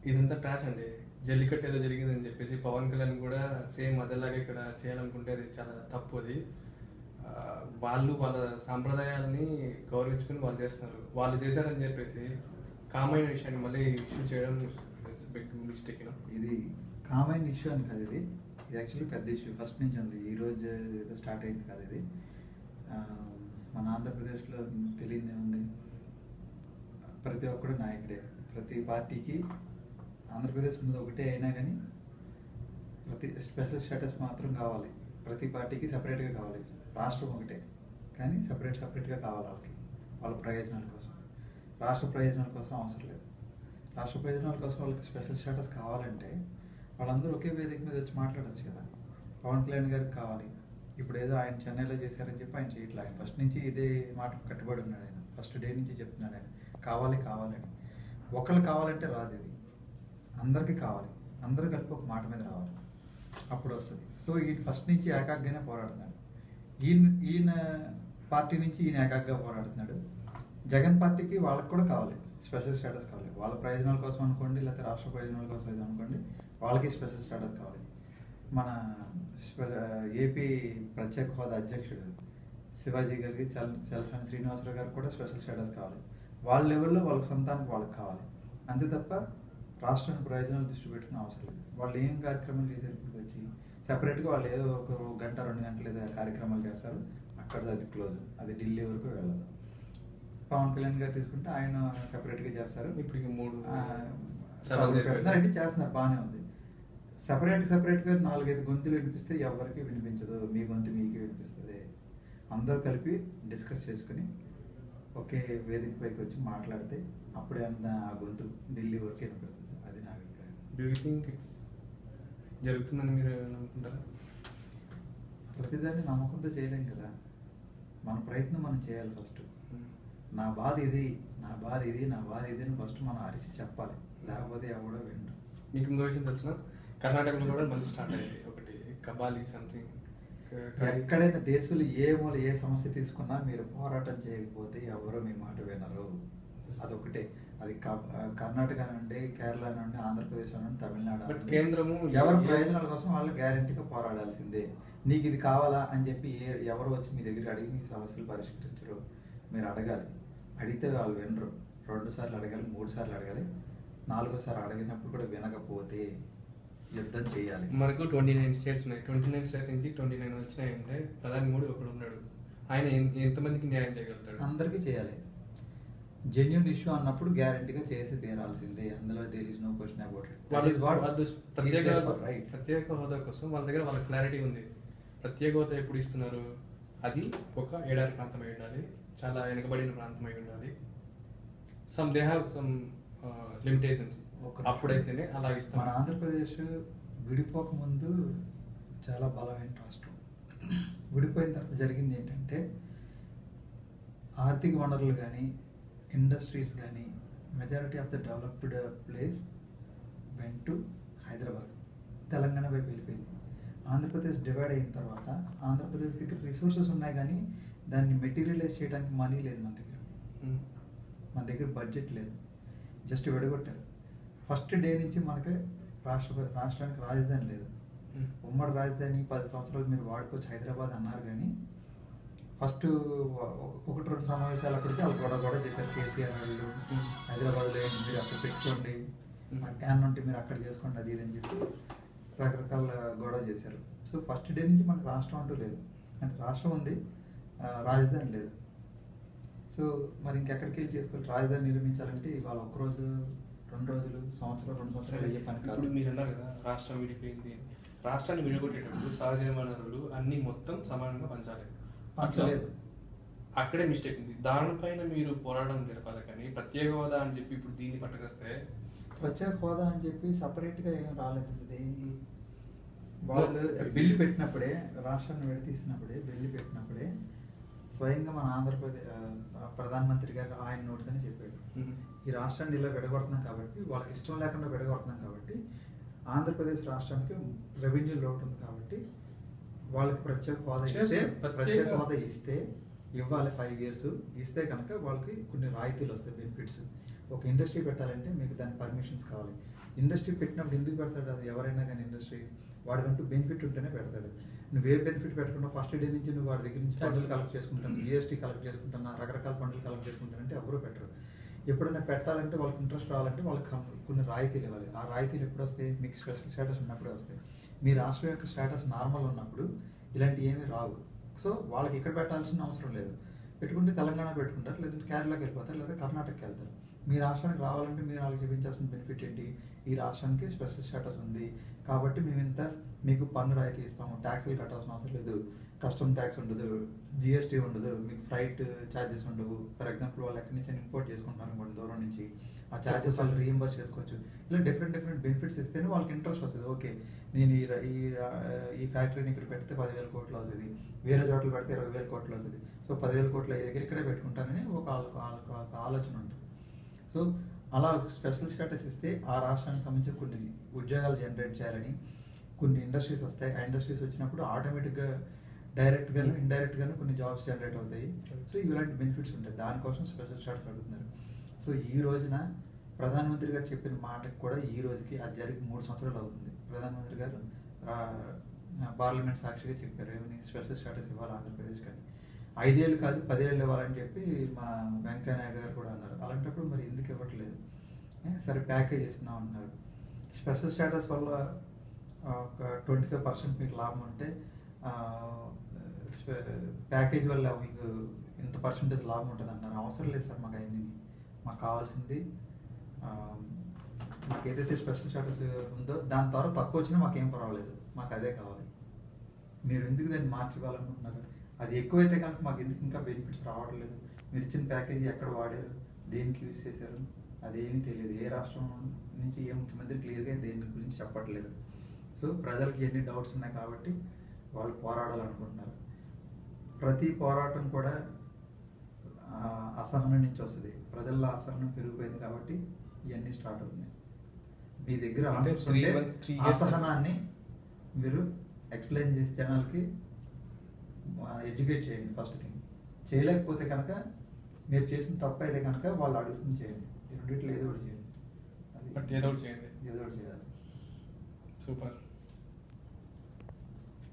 ఇదంతా ట్రాష్ అండి. జల్లికట్టు ఏదో జరిగిందని చెప్పేసి పవన్ కళ్యాణ్ కూడా సేమ్ అదేలాగా ఇక్కడ చేయాలనుకుంటే అది చాలా తప్పు అది. వాళ్ళు వాళ్ళ సాంప్రదాయాలని గౌరవించుకుని వాళ్ళు చేస్తున్నారు. వాళ్ళు చేశారని చెప్పేసి కామైన విషయాన్ని మళ్ళీ ఇష్యూ చేయడం బిగ్ మిస్టేక్. ఇది కామైన ఇష్యూ అని కాదు, ఇది యాక్చువల్లీ పెద్ద ఇష్యూ ఫస్ట్ నుంచి ఉంది. ఈరోజు ఏదో స్టార్ట్ అయింది కాదు ఇది. మన ఆంధ్రప్రదేశ్లో తెలియదే ఉంది, ప్రతి ఒక్కడు నాయకుడే. ప్రతి పార్టీకి ఆంధ్రప్రదేశ్ ముందు ఒకటే అయినా కానీ ప్రతి స్పెషల్ స్టేటస్ మాత్రం కావాలి. ప్రతి పార్టీకి సపరేట్గా కావాలి. రాష్ట్రం ఒకటే కానీ సపరేట్గా కావాలి వాళ్ళకి, వాళ్ళ ప్రయోజనాల కోసం. రాష్ట్ర ప్రయోజనాల కోసం అవసరం లేదు. రాష్ట్ర ప్రయోజనాల కోసం వాళ్ళకి స్పెషల్ స్టేటస్ కావాలంటే వాళ్ళందరూ ఒకే వేదిక మీద వచ్చి మాట్లాడచ్చు కదా. పవన్ కళ్యాణ్ గారికి కావాలి. ఇప్పుడు ఏదో ఆయన చెన్నైలో చేశారని చెప్పి ఆయన చేయట్లేదు. ఆయన ఫస్ట్ నుంచి ఇదే మాట కట్టుబడి ఉన్నాడు. ఆయన ఫస్ట్ డే నుంచి చెప్తున్నాడు ఆయన కావాలని. ఒకళ్ళు కావాలంటే రాదు, ఇది అందరికీ కావాలి. అందరూ కలిపి ఒక మాట మీద రావాలి, అప్పుడు వస్తుంది. సో ఈయన ఫస్ట్ నుంచి ఏకాగ్గానే పోరాడుతున్నాడు. ఈయన పార్టీ నుంచి ఈయన ఏకాగ్గా పోరాడుతున్నాడు. జగన్ పార్టీకి వాళ్ళకి కూడా కావాలి, స్పెషల్ స్టేటస్ కావాలి. వాళ్ళ ప్రయోజనాల కోసం అనుకోండి, లేకపోతే రాష్ట్ర ప్రయోజనాల కోసం ఇది అనుకోండి, వాళ్ళకి స్పెషల్ స్టేటస్ కావాలి. మన ఏపీ ప్రత్యేక హోదా అధ్యక్షుడు శివాజీ గారికి, చలసాని శ్రీనివాసరావు గారికి కూడా స్పెషల్ స్టేటస్ కావాలి. వాళ్ళ లెవెల్లో వాళ్ళకి సొంతానికి వాళ్ళకి కావాలి. అంతే తప్ప రాష్ట్రానికి ప్రయోజనాలు దృష్టి పెట్టుకునే అవసరం లేదు. వాళ్ళు ఏం కార్యక్రమాలు చేశారు ఇప్పుడు వచ్చి సెపరేట్గా వాళ్ళు ఏదో ఒక గంట 2 గంటలు ఏదో కార్యక్రమాలు చేస్తారు, అక్కడ అది క్లోజ్, అది ఢిల్లీ వరకు వెళ్ళదు. పవన్ కళ్యాణ్ గారు తీసుకుంటే ఆయన సెపరేట్గా చేస్తారు. ఇప్పుడు 3 పెడుతున్నారంటే చేస్తున్నారు, బాగానే ఉంది. సెపరేట్గా 4-5 గొంతులు వినిపిస్తే ఎవరికి వినిపించదు, మీ గొంతు మీకే వినిపిస్తుంది. అందరూ కలిపి డిస్కస్ చేసుకుని ఒకే వేదిక పైకి వచ్చి మాట్లాడితే అప్పుడే ఆ గొంతు ఢిల్లీ వరకు వినిపెడుతుంది. అది నా అభిప్రాయం. డూ యూ థింక్ ఇట్స్ జరుగుతుందని మీరు అనుకుంటారా? ప్రతిదాన్ని నమ్మకంతో చేయలేం కదా. మన ప్రయత్నం మనం చేయాలి. ఫస్ట్ నా బాధ ఇది అని ఫస్ట్ మనం అరిచి చెప్పాలి, లేకపోతే ఎవడో వింటాం. మీకు ఇంకో విషయం తెలిసిన కర్ణాటకలో కూడా మళ్ళీ స్టార్ట్ అయ్యింది ఒకటి కబాలి సంథింగ్. ఎక్కడైనా దేశంలో ఏ మూల ఏ సమస్య తీసుకున్నా మీరు పోరాటం చేయకపోతే ఎవరో మీ మాట వినరు. అదొకటే. అది కర్ణాటక నుండి, కేరళ నుండి, ఆంధ్రప్రదేశ్ నుండి, తమిళనాడు, కేంద్రము ఎవరి ప్రయోజనాల కోసం వాళ్ళు గ్యారంటీగా పోరాడాల్సిందే. నీకు ఇది కావాలా అని చెప్పి ఎవరు వచ్చి మీ దగ్గర అడిగి మీ సమస్యలు పరిష్కరించరు. మీరు అడగాలి, అడిగితే వాళ్ళు వినరు. 2 సార్లు అడగాలి, 3 సార్లు అడగాలి. 4వ సారి అడిగినప్పుడు కూడా వినకపోతే యుద్ధం చేయాలి. మనకు 29 స్టేట్స్ ఉన్నాయి. 29 స్టేట్స్ నుంచి 29 వచ్చినాయంటే ప్రధాని మోడీ ఒకడు ఉన్నాడు. ఆయన ఎంతమందికి న్యాయం చేయగలుగుతాడు? అందరికీ చేయాలి. జెన్యూన్ ఇష్యూ అన్నప్పుడు గ్యారంటీగా చేసి తీరాల్సిందే. అందులో there is no question about it. వాళ్ళు ప్రత్యేక హోదా కోసం వాళ్ళ దగ్గర వాళ్ళ క్లారిటీ ఉంది. ప్రత్యేక హోదా ఎప్పుడు ఇస్తున్నారు? అది ఒక ఏడాది ప్రాంతం అయి ఉండాలి, చాలా వెనుకబడిన ప్రాంతం అయి ఉండాలి. They have some limitations. అప్పుడైతేనే అలా ఇస్తాం. మన ఆంధ్రప్రదేశ్ విడిపోక ముందు చాలా బలమైన రాష్ట్రం. విడిపోయిన తర్వాత జరిగింది ఏంటంటే ఆర్థిక వనరులు కానీ, ఇండస్ట్రీస్ కానీ, majority of the developed place went to Hyderabad, Telangana వైపు వెళ్ళిపోయింది. ఆంధ్రప్రదేశ్ డివైడ్ అయిన తర్వాత ఆంధ్రప్రదేశ్ దగ్గర రిసోర్సెస్ ఉన్నాయి కానీ దాన్ని మెటీరియలైజ్ చేయడానికి మనీ లేదు మన దగ్గర. మన దగ్గర బడ్జెట్ లేదు, జస్ట్ విడగొట్టారు. ఫస్ట్ డే నుంచి మనకి రాష్ట్రానికి రాజధాని లేదు. ఉమ్మడి రాజధాని 10 సంవత్సరాలు మీరు వాడుకోవచ్చు హైదరాబాద్ అన్నారు కానీ ఫస్ట్ 1-2 సమావేశాలు అప్పటికి వాళ్ళు గొడవ చేశారు. కేసీఆర్ వాళ్ళు హైదరాబాద్లో మీరు అక్కడ పెట్టుకోండి, అడ్డాన్ని ఉంటే మీరు అక్కడ చేసుకోండి, అది ఇది అని చెప్పి రకరకాల గొడవ చేశారు. సో ఫస్ట్ డే నుంచి మనకు రాష్ట్రం అంటూ లేదు. అంటే రాష్ట్రం ఉంది, రాజధాని లేదు. సో మరి ఇంకెక్కడికి వెళ్ళి చేసుకోవాలి? రాజధాని నిర్మించాలంటే ఇవాళ 1 రోజు 2 రోజులు, సంవత్సరం 2 సంవత్సరాలు అయ్యే పని కాదు. మీరు అన్నారు కదా రాష్ట్రం విడిపోయింది. రాష్ట్రాన్ని విడగొట్టేటప్పుడు సహజ వనరులు అన్ని మొత్తం సమానంగా పంచలేదు. అక్కడే మిస్టేక్ ఉంది. దానిపైన మీరు పోరాటం జరపాలి. కానీ ప్రత్యేక హోదా అని చెప్పి ఇప్పుడు దీన్ని పట్టుకొస్తే, ప్రత్యేక హోదా అని చెప్పి సపరేట్గా ఏం రాలేదండి. వాళ్ళు బిల్లు పెట్టినప్పుడే, రాష్ట్రాన్ని విడతీసినప్పుడే, బిల్లు పెట్టినప్పుడే స్వయంగా మన ఆంధ్రప్రదేశ్ ప్రధానమంత్రి గారు ఆయన నోటితోనే చెప్పాడు, ఈ రాష్ట్రాన్ని ఇలా విడగొడుతున్నాం కాబట్టి, వాళ్ళకి ఇష్టం లేకుండా విడగొడుతున్నాం కాబట్టి, ఆంధ్రప్రదేశ్ రాష్ట్రానికి రెవెన్యూ లోటు ఉంది కాబట్టి వాళ్ళకి ప్రత్యేక హోదా ఇస్తే ఇవ్వాలి 5 years ఇస్తే కనుక వాళ్ళకి కొన్ని రాయితీలు వస్తాయి, బెనిఫిట్స్. ఒక ఇండస్ట్రీ పెట్టాలంటే మీకు దాని పర్మిషన్స్ కావాలి. ఇండస్ట్రీ పెట్టినప్పుడు ఎందుకు పెడతాడు? అది ఎవరైనా కానీ ఇండస్ట్రీ వాడికంటూ బెనిఫిట్ ఉంటేనే పెడతాడు. నువ్వే బెనిఫిట్ పెట్టకుండా ఫస్ట్ డే నుంచి నువ్వు వాడి దగ్గర నుంచి పన్నులు కలెక్ట్ చేసుకుంటాను, జిఎస్టీ కలెక్ట్ చేసుకుంటున్నా, రకరకాల పన్నులు కలెక్ట్ చేసుకుంటానంటే ఎవరు పెట్టరు. ఎప్పుడైనా పెట్టాలంటే వాళ్ళకి ఇంట్రెస్ట్ రావాలంటే వాళ్ళకి కొన్ని రాయితీలు ఇవ్వాలి. ఆ రాయితీలు ఎప్పుడు వస్తాయి? మీకు స్పెషల్ స్టేటస్ ఉన్నప్పుడే వస్తాయి. మీ రాష్ట్రం యొక్క స్టేటస్ నార్మల్ ఉన్నప్పుడు ఇలాంటివి ఏమీ రావు. సో వాళ్ళకి ఇక్కడ పెట్టాల్సిన అవసరం లేదు. పెట్టుకుంటే తెలంగాణ పెట్టుకుంటారు, లేదంటే కేరళకి వెళ్ళిపోతారు, లేదా కర్ణాటకకి వెళ్తారు. మీ రాష్ట్రానికి రావాలంటే మీరు వాళ్ళకి చూపించాల్సిన బెనిఫిట్ ఏంటి? ఈ రాష్ట్రానికి స్పెషల్ స్టేటస్ ఉంది కాబట్టి మేము ఇంత మీకు పన్ను రాయితీ ఇస్తాము, ట్యాక్స్లు కట్టాల్సిన అవసరం లేదు, కస్టమ్ ట్యాక్స్ ఉండదు, జిఎస్టీ ఉండదు, మీకు ఫ్లైట్ ఛార్జెస్ ఉండవు. ఫర్ ఎగ్జాంపుల్ వాళ్ళు ఎక్కడి నుంచి ఇంపోర్ట్ చేసుకుంటున్నారు కొన్ని దూరం నుంచి, ఆ ఛార్జెస్ వాళ్ళు రీఎంబర్స్ చేసుకోవచ్చు. ఇలా డిఫరెంట్ బెనిఫిట్స్ ఇస్తేనే వాళ్ళకి ఇంట్రెస్ట్ వస్తుంది. ఓకే, నేను ఈ ఫ్యాక్టరీని ఇక్కడ పెడితే 10,000 కోట్లు అవుతుంది, వేరే చోట్ల పెడితే 20,000 కోట్లు అవుతుంది, సో 10,000 కోట్ల దగ్గర ఇక్కడే పెట్టుకుంటానని ఒక ఆలోచన ఉంటుంది. సో అలా స్పెషల్ స్టేటస్ ఇస్తే ఆ రాష్ట్రానికి సంబంధించిన కొన్ని ఉద్యోగాలు జనరేట్ చేయాలని కొన్ని ఇండస్ట్రీస్ వస్తాయి. ఆ ఇండస్ట్రీస్ వచ్చినప్పుడు ఆటోమేటిక్గా డైరెక్ట్గాను ఇండైరెక్ట్గాను కొన్ని జాబ్స్ జనరేట్ అవుతాయి. సో ఇలాంటి బెనిఫిట్స్ ఉంటాయి. దానికోసం స్పెషల్ స్టేటస్ అడుగుతున్నారు. సో ఈ రోజున ప్రధానమంత్రి గారు చెప్పిన మాటకు కూడా ఈ రోజుకి అది జరిగి 3 సంవత్సరాలు అవుతుంది. ప్రధానమంత్రి గారు పార్లమెంట్ సాక్షిగా చెప్పారు ఏమని, స్పెషల్ స్టేటస్ ఇవ్వాలి ఆంధ్రప్రదేశ్ కానీ 5 ఏళ్ళు కాదు 10 ఏళ్ళు ఇవ్వాలని చెప్పి మా వెంకయ్య నాయుడు గారు కూడా అన్నారు. అలాంటప్పుడు మరి ఎందుకు ఇవ్వట్లేదు? సరే ప్యాకేజ్ ఇస్తున్నాం అంటున్నారు. స్పెషల్ స్టేటస్ వల్ల ఒక 25% మీకు లాభం ఉంటే ప్యాకేజ్ వల్ల మీకు ఇంత పర్సెంటేజ్ లాభం ఉంటుంది అంటున్నారు. అవసరం లేదు సార్ మాకు అవన్నీ. మాకు కావాల్సింది మాకు ఏదైతే స్పెషల్ స్టేటస్ ఉందో దాని ద్వారా తక్కువ వచ్చినా మాకేం పర్వాలేదు, మాకు అదే కావాలి. మీరు ఎందుకు దాన్ని మార్చి ఇవ్వాలనుకుంటున్నారు? అది ఎక్కువైతే కనుక మాకు ఎందుకు ఇంకా బెనిఫిట్స్ రావట్లేదు? మీరు ఇచ్చిన ప్యాకేజీ ఎక్కడ వాడారు, దేనికి యూజ్ చేశారు, అదేమీ తెలియదు. ఏ రాష్ట్రం నుంచి ఏ ముఖ్యమంత్రి క్లియర్గా దేని గురించి చెప్పట్లేదు. సో ప్రజలకి ఎన్ని డౌట్స్ ఉన్నాయి కాబట్టి వాళ్ళు పోరాడాలనుకుంటున్నారు. ప్రతి పోరాటం కూడా అసహనం నుంచి వస్తుంది. ప్రజల్లో అసహనం పెరిగిపోయింది కాబట్టి ఇవన్నీ స్టార్ట్ అవుతున్నాయి. మీ దగ్గర ఆన్సర్స్ ఉంటే అసహనాన్ని మీరు ఎక్స్ప్లెయిన్ చేసి జనాలకి ఎడ్యుకేట్ చేయండి. ఫస్ట్ థింగ్ చేయలేకపోతే కనుక మీరు చేసిన తప్పు అయితే కనుక వాళ్ళు అడుగుతుంది చేయండి. ఈ రెండిట్లో ఏదో ఒకటి చేయండి. బట్ ఏదో ఒకటి చేయండి. ఏదో ఒకటి చేయాలి. సూపర్.